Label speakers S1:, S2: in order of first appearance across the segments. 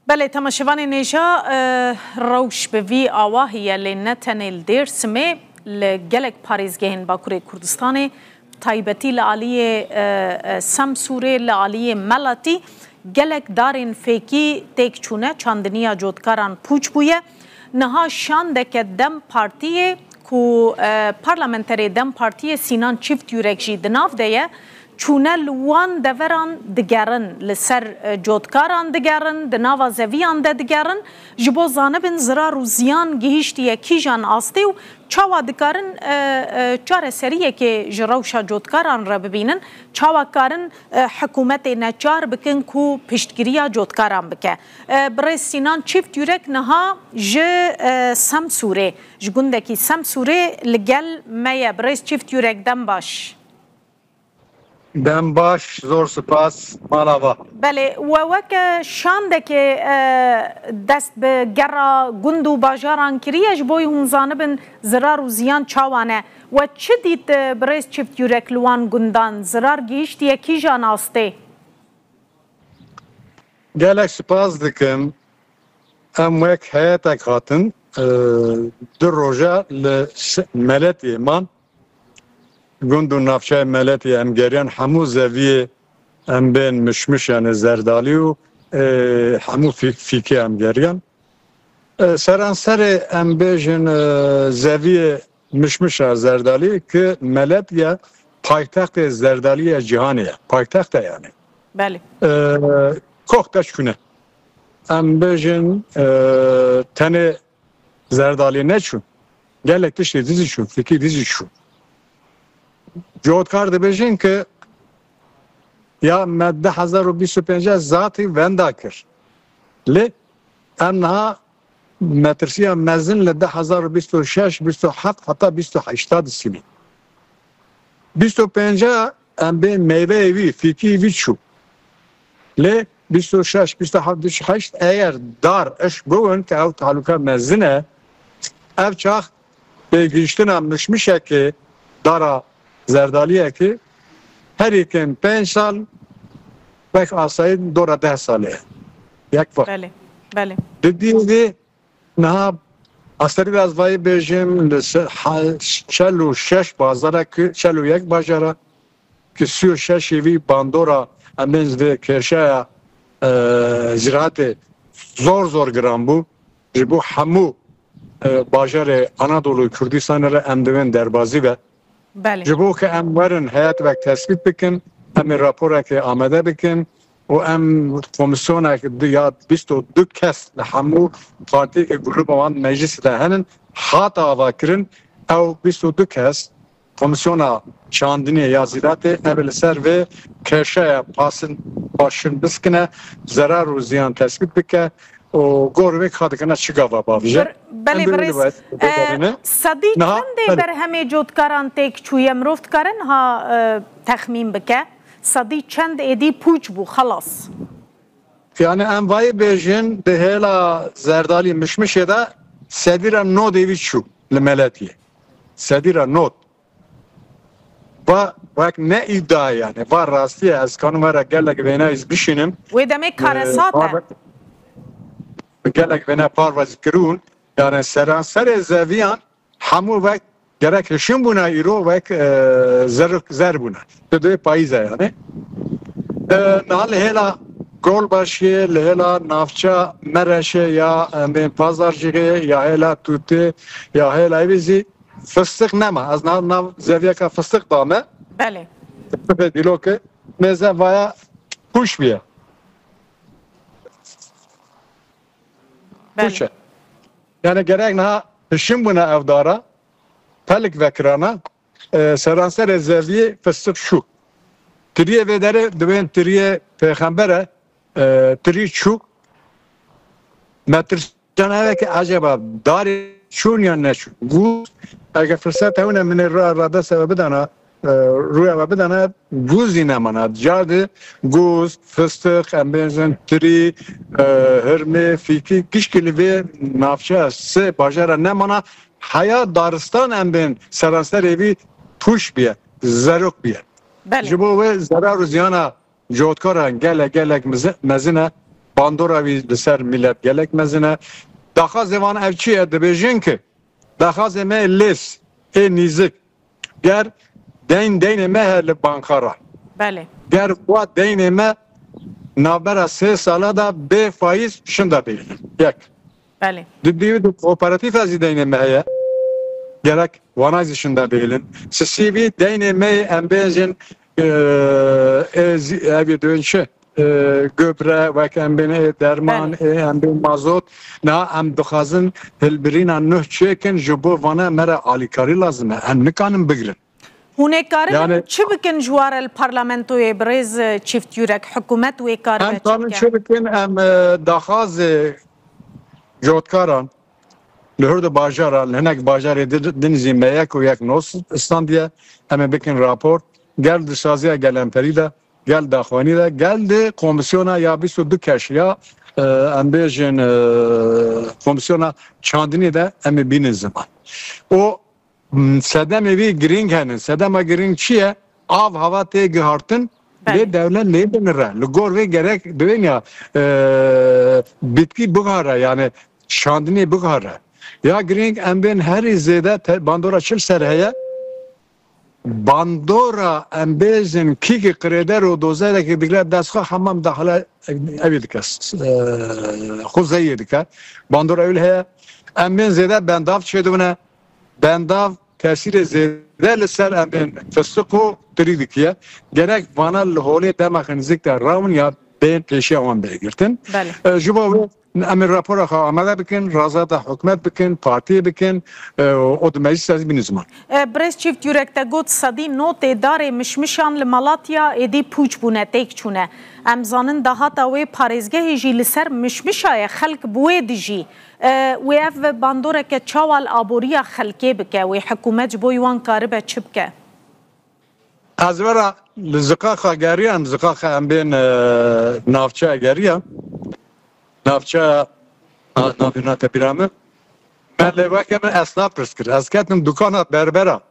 S1: بله تماشاوان نیجا روش به وی آواهی لنتنل درسمه لگلک پاریزگهن باکوری کردستان تایبتی لعالی سمسوره لعالی ملاتی گلک دارین فیکی تک چونه چاندنیا جودکاران پوچ بویه نها شاندک دم پارتیه کو پارلمنتری دم پارتیه سینان چیفت یورک جی دناف دیه چونه لوان دوران دگرن لسر جودکاران دگرن دناوا زویان دگرن جبو زانبن زرار و زیان گهیشتیه کیجان آسته و چاوا دکارن چاره سریه که جروشا جودکاران را ببینن چاوا کارن حکومت نچار بکن کو پشتگیریا جودکاران بکه برای سینان چیفت یورک نها ج سمسوره جگوندکی سمسوره لگل میا برای چیفت یورک دم باش
S2: دم باش زور سپاس مالاوا
S1: بله و وک شاندک دست به گرا گندو باجاران کریش بوی هون زانبن زرار و زیان چاوانه و چه دید برایز چفت یورک لوان گندان زرار گیشت یکی جان آسته
S2: گلک سپاس دکم ام وک حیاتک هاتن در روژه لملت ایمان گندو نافچه ملتی ام گریان همو زویه ام بین مشمشان زردالی و همو فیکی ام گریان سرانسر ام بیجن زویه مشمشان زردالی که ملت یا پایتخت زردالی جهانیه پایتخت یعنی
S1: بله
S2: کوختش کنه ام بیجن تنه زردالی نچون گلک تشتی دیزی شون فیکی دیزی شون جودکار دبیجین که یا ماده 1025 ذاتی وندا کر لی انها مترسیه مزن لده 1026 27 حتی 28 سیلی 25 ام به میوه وی فیکی وی چو لی 26 27 28 اگر دار اش بون که او تعلقه مزنه او چاخ به گیشتن هم نشمیشه که دارا زردالیه که هر یکن 5 سال بک آسایی دور 10 ساله یک وقت
S1: بله بله
S2: دیدی نه اصلی از وای بیجیم 46 بازاره که 41 بازاره که 36 وی باندورا امنز و کرشه زراعت زور گرام بو جبو همو بازار آنادولو کردستان را اندوین دربازی و
S1: بله
S2: جبو که ام ورن حیات وقت تثبیت بکن ام راپوره که آمده بکن و ام کمیسیونه که یا 22 کس همو پارتی که گروه بوان مجلس دهنن حتی آوا کرن او 22 کس کمیسیونه چاندنی یا زیرات ابل سر و کرشه پاسن باشن بسکنه ضرر و زیان تثبیت بکن و گروه خواهد کنه چیگاه باویجه
S1: بله برایز صدی چنده بر همه جودکاران تک چوی مروفت کرن ها تخمین بکه صدی چند ایدی پوچ بو خلاص
S2: یعنی ام وای بیجن ده هلا زردالی مشمشه ده صدیره نو دیوی چو لملتیه صدیره نو و وقت نه ایدای یعنی و راستیه از کانو را گلک بینه از بشینم
S1: و دمه کارساته
S2: گلک بینه پارواز کرون یعنی سرانسر زویان همو وقت گرک هشم بونه ایرو وقت زر بونه دوی پاییزه یعنی نال هلا گل باشه لهلا نافچه مرشه یا بین پازارجیه یا هلا توته یا هلا ایوزی فستق نما از ناو زویه که فستق دامه
S1: بله
S2: دیلو که مزه ویا پوش بیه پوشه yani gerek ne hışım buna evdara pelik vekrana seransar rezervi fıstık şu triye vedere döven triye peygambere tri şu metrjana ki acaba dari şun ya ne şu bu eğer fırsat havuna min rada sebebi dana روی بدن گوزی نماند جاده گوز فستق امبزن تری هرمه فیکی کشکلی و نافچه سه باجره نماند حیات دارستان امبن سرانسر ایوی پوش بیه زروک بیه جبو و ضرر و زیانه جودکاران گلک مزنه bandora vi لسر ملت گلک مزنه دخواز وان افچیه دبیجن که دخواز ما لیس ای نیزک گر دین ما لبانکارا
S1: بله
S2: گر قوات دین ما نابر 3 ساله دا به فایز شنده بیلن یک
S1: بله
S2: دیو دو کوپراتیف از دین ما هیا gerek vanayzışında değilim. Sisivi deneme embezin evi dönüşü göbre ve kembine derman embin mazot na em dixazin hilbirina nuh çekin jibo vana mera alikari lazım. Em nikanım bigrin.
S1: هناك چی بکن جوار الپارلمنتوی برز چیفت یورک حکومت و کار
S2: بچکن؟ چی بکن ام دخواز جوتکاران لهرد باجارا لهناك باجار دنزي مياك وياك نص استانديا اما بكن رابور قال دي شازيا قال امبريدا قال داخواني دا قال دي كوميسيونا يا بيسو دو كاشيا ام بيجن كوميسيونا چاندني دا ام بين الزمان او سدام وی گرینگ هنن سدام گرینگ چیه آب هوا تیگ هارتن لی دولت لی بنره لگور وی گرک ببین یا bitki بگاره yani şandini بگاره یا گرینگ ام بین هر زیده باندورا چل سرهیه باندورا ام بیزن کیک قریدر و دوزه که دیگر دستخواه حمام داخله اویدی کس خوزهیه دیگه باندورا اویل هیه ام بین زیده بنداف چه دونه بنداف تأثیر زیده لسر امین فسقو تریدیکیه gerek vana lhole demakanizik de raun ya ben peşe avan beygirtin. Juba امیر راپور خواهد آمده بکن رازات حکمت بکن پارتی بکن و مجلس از بین زمان
S1: برز چیفت یورک تا گوت صدی نوت داره مشمشان لمالاتیا ایدی پوچ بونه تیک چونه امزانن دهاتا وی پارزگه جی لسر مشمشای خلق بوی دیجی وی اف باندوره که چاوال آبوریا خلقه بکه وی حکومت بویوان کاربه چه بکه
S2: از ورا لزقاق گریه هم زقاق هم بین نافچه گریه نافچه نافینا تپیرامه من لواکه من اسناف پرس کرد از کتم دکانات بربرا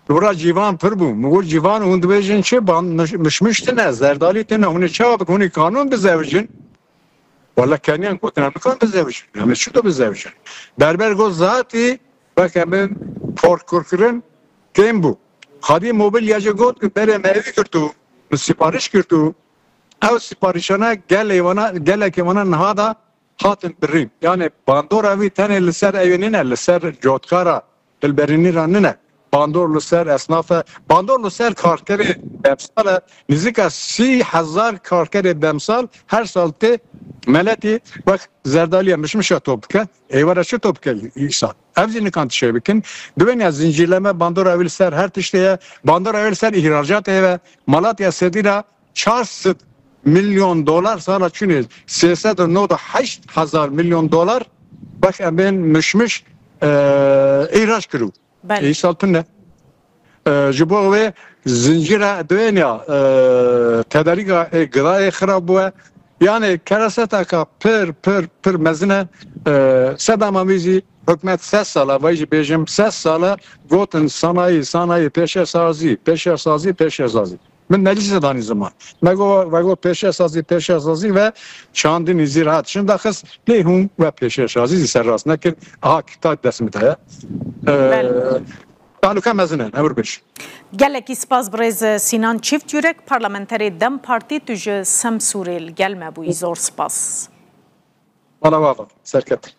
S2: دورا جیوان پر بوم مگول جیوان اون دویجن چه بان مشمشتنه زردالی تنه اونه چه بک اونی قانون بزوجن والا کنیان گفتن امکان بزوجن همه چی تو بزوجن بربر گو ذاتی بکه من پورکورکرن کم بو خادی موبیل یاجه گفت که بره میوی کردو سپارش کردو او سپارشانه گله که وانا نهادا هاتن بریم یعنی باندور اوی تنه لسر ایونینه لسر جوتکارا دلبرینی راننه باندور لسر اسناف باندور لسر کارکر بمسال نزدیک 30,000 کارکر بمسال هر سال ته ملتی وقت زردالی مشمشه توبکه ایوارا چه توبکه ایسان افزی نکانت شوی بکن دوینی از زنجیرلeme باندور اوی لسر هر تشتیه باندور اوی لسر ihracat eve Malatya sedira 400 milyon dolar sana çünkü siyasete noda 8,000 milyon dolar bak ben mişmiş ihraç kırıyor. İyi saltın ne? Jibo ve zincire dünya tedarika gıdaya xarab bu yani keraseta ka per mezine sedama vizi hükümet 3 sala vayji bejim 3 sala goten sanayi peşesazi من مجلس دانی زمان مگو پیشه سازی و چاندین زیرات شن داخل لیهم و پیشه سازی سر راست نکن آها کتاب دست میده قانون کم مزنه نور بش
S1: گلکی سپاس برز سینان چیفت یورک پارلمانتری دم پارتی توج سمسوریل گلمه بوی زور سپاس
S2: والا سرکت